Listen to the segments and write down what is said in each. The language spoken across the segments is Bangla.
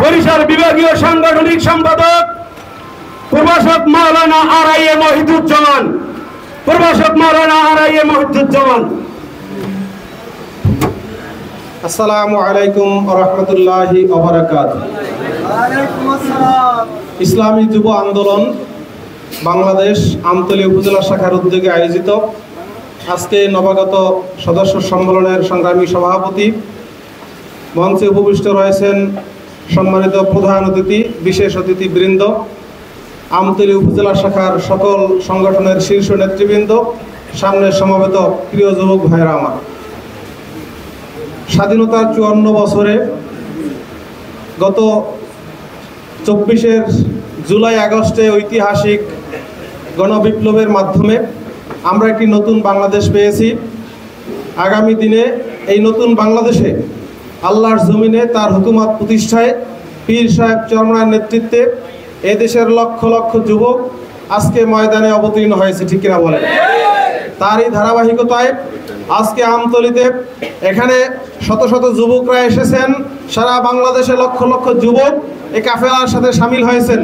বরিশাল বিভাগীয় সাংগঠনিক সম্পাদক প্রভাষক মাওলানা আর.আই.এ মহিদুজ্জামান, প্রভাষক মাওলানা আর.আই.এ মহিদুজ্জামান। আসসালামু আলাইকুম ওয়া রাহমাতুল্লাহি ওয়া বারাকাতুহু। ওয়ালাইকুম আসসালাম। ইসলামী যুব আন্দোলন বাংলাদেশ আমতলী উপজেলা শাখার উদ্যোগে আয়োজিত আজকে নবাগত সদস্য সম্মেলনের সংগ্রামী সভাপতি, মঞ্চে উপবিষ্ট রয়েছেন সম্মানিত প্রধান অতিথি, বিশেষ অতিথিবৃন্দ, আমতলী উপজেলা শাখার সকল সংগঠনের শীর্ষ নেতৃবৃন্দ, সামনে সমবেত প্রিয় যুবক ভাইরা আমার। স্বাধীনতার 54 বছরে গত 24 জুলাই আগস্টে ঐতিহাসিক গণবিপ্লবের মাধ্যমে আমরা একটি নতুন বাংলাদেশ পেয়েছি। আগামী দিনে এই নতুন বাংলাদেশে আল্লাহর জমিনে তার হুকুমত প্রতিষ্ঠায় পীর সাহেব চরমনায়ের নেতৃত্বে এদেশের লক্ষ লক্ষ যুবক আজকে ময়দানে অবতীর্ণ হয়েছে, ঠিক কিনা বলেন? তারই ধারাবাহিকতায় আজকে আমতলীতে এখানে শত শত যুবকরা এসেছেন। সারা বাংলাদেশে লক্ষ লক্ষ যুবক এই কাফেলার সাথে সামিল হয়েছেন।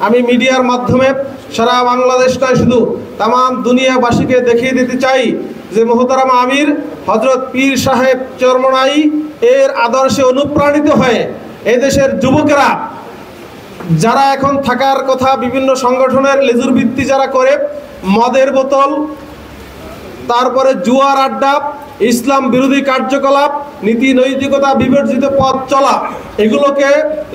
আমি মিডিয়ার মাধ্যমে সারা বাংলাদেশটাই শুধু তাম দুনিয়াবাসীকে দেখিয়ে দিতে চাই যে মোহতারাম আমির হজরত পীর সাহেব চরমনাই এর আদর্শে অনুপ্রাণিত হয়ে এদেশের যুবকেরা যারা এখন থাকার কথা বিভিন্ন সংগঠনের লেজুর ভিত্তি যারা করে, মদের বোতল, তারপরে জুয়ার আড্ডা, ইসলাম বিরোধী কার্যকলাপ, নীতি নৈতিকতা বিবর্জিত পথ চলা, এগুলোকে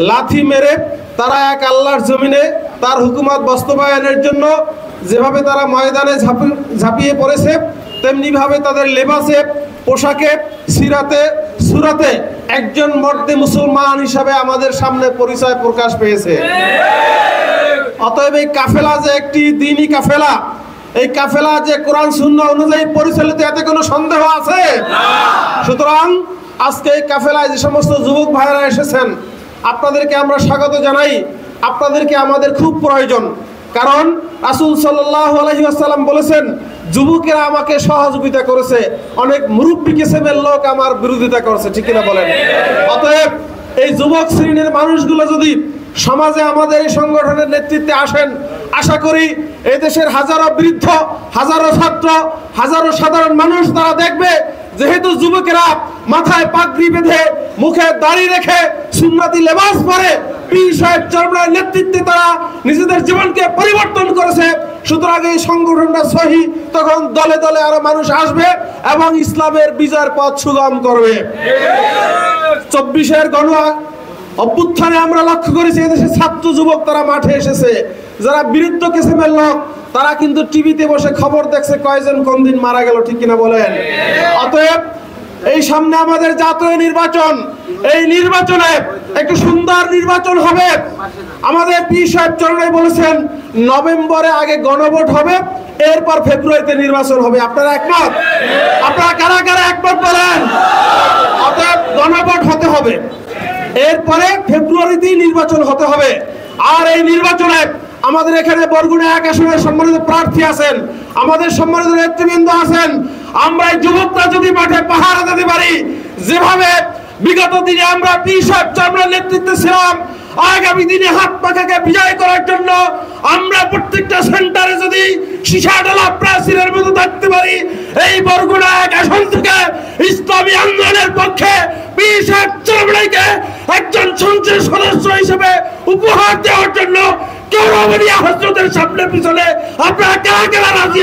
লাথি মেরে তারা এক আল্লাহর জমিনে তার হুকুমত বাস্তবায়নের জন্য যেভাবে তারা ময়দানে ঝাঁপিয়ে পড়েছে, তেমনিভাবে তাদের লেবাসে, পোশাকে, সিরাতে, সুরাতে একজন মর্দে মুসলমান হিসাবে আমাদের সামনে পরিচয় প্রকাশ পেয়েছে। অতএব এই কাফেলা যে একটি দ্বীনি কাফেলা, এই কাফেলা যে কোরআন সুন্নাহ অনুযায়ী পরিচালিত, এতে কোনো সন্দেহ আছে? সুতরাং আজকে এই কাফেলায় যে সমস্ত যুবক ভাইয়েরা এসেছেন, আপনাদেরকে আমরা স্বাগত জানাই। আপনাদেরকে আমাদের খুব প্রয়োজন, কারণ রাসূল সাল্লাল্লাহু আলাইহি ওয়াসাল্লাম বলেছেন, যুবকেরা আমাকে সহযোগিতা করেছে, অনেক মুরব্বী কিসেমের লোক আমার বিরোধিতা করেছে, ঠিক কিনা বলেন? অতএব এই যুবক শ্রেণীর মানুষগুলো যদি সমাজে আমাদের এই সংগঠনের নেতৃত্বে আসেন, আশা করি এই দেশের হাজারো বৃদ্ধ, হাজারো ছাত্র, হাজারো সাধারণ মানুষ তারা দেখবে, যেহেতু যুবকেরা মাথায় পাগড়ি বেঁধে, মুখে দাড়ি রেখে, সুন্নতি লেবাস পরে পীর সাহেব চরমনায়ের নেতৃত্বে তারা নিজেদের জীবনকে পরিবর্তন করেছে, সুতরাং এই সংগঠনটা সহি, তখন দলে দলে আরো মানুষ আসবে এবং ইসলামের বিজয়ের পথ সুগম করবে। 24 গণ অভ্যুত্থানে আমরা লক্ষ্য করেছি এদেশের ছাত্র যুবক তারা মাঠে এসেছে। যারা বিরুদ্ধ কিসিমের লোক তারা কিন্তু টিভিতে বসে খবর দেখছে কয়জন কোন দিন মারা গেল, ঠিক কিনা বলেন? অতএব এই সামনে আমাদের জাতীয় নির্বাচন, এই নির্বাচনে একটু সুন্দর নির্বাচন হবে। আমাদের পীর সাহেব চরমনাই বলেছেন নভেম্বরে আগে গণভোট হবে, এরপর ফেব্রুয়ারিতে নির্বাচন হবে। আপনারা একমত? আপনারা কারা কারা একমত বলেন? অতএব গণভোট হতে হবে, এরপরে ফেব্রুয়ারিতেই নির্বাচন হতে হবে। আর এই নির্বাচনে আমাদের এখানে বরগুনা 1 আসনের সম্মানিত প্রার্থী আছেন, আমাদের সম্মানিত নেতৃবৃন্দ আছেন। আমরা এই যুবকরা যদি মাঠে পাহারা দিতে পারি, যেভাবে বিগত দিনে আমরা পীর সাহেব চরমনায়ের নেতৃত্বে ছিলাম, আগামী দিনে হাত পাখাকে বিজয় করার জন্য আমরা প্রত্যেকটা সেন্টারে যদি সীসা ঢালা প্রাচীরের মতো থাকতে পারি, এই বরগুনা 1 আসন থেকে ইসলামী আন্দোলনের পক্ষে পীর সাহেব চরমনাইকে একজন সংসদ সদস্য হিসেবে উপহার দেওয়ার জন্য কেরামনিয়া হযরতের সামনে পিছনে আপনারা কারা কারা রাজি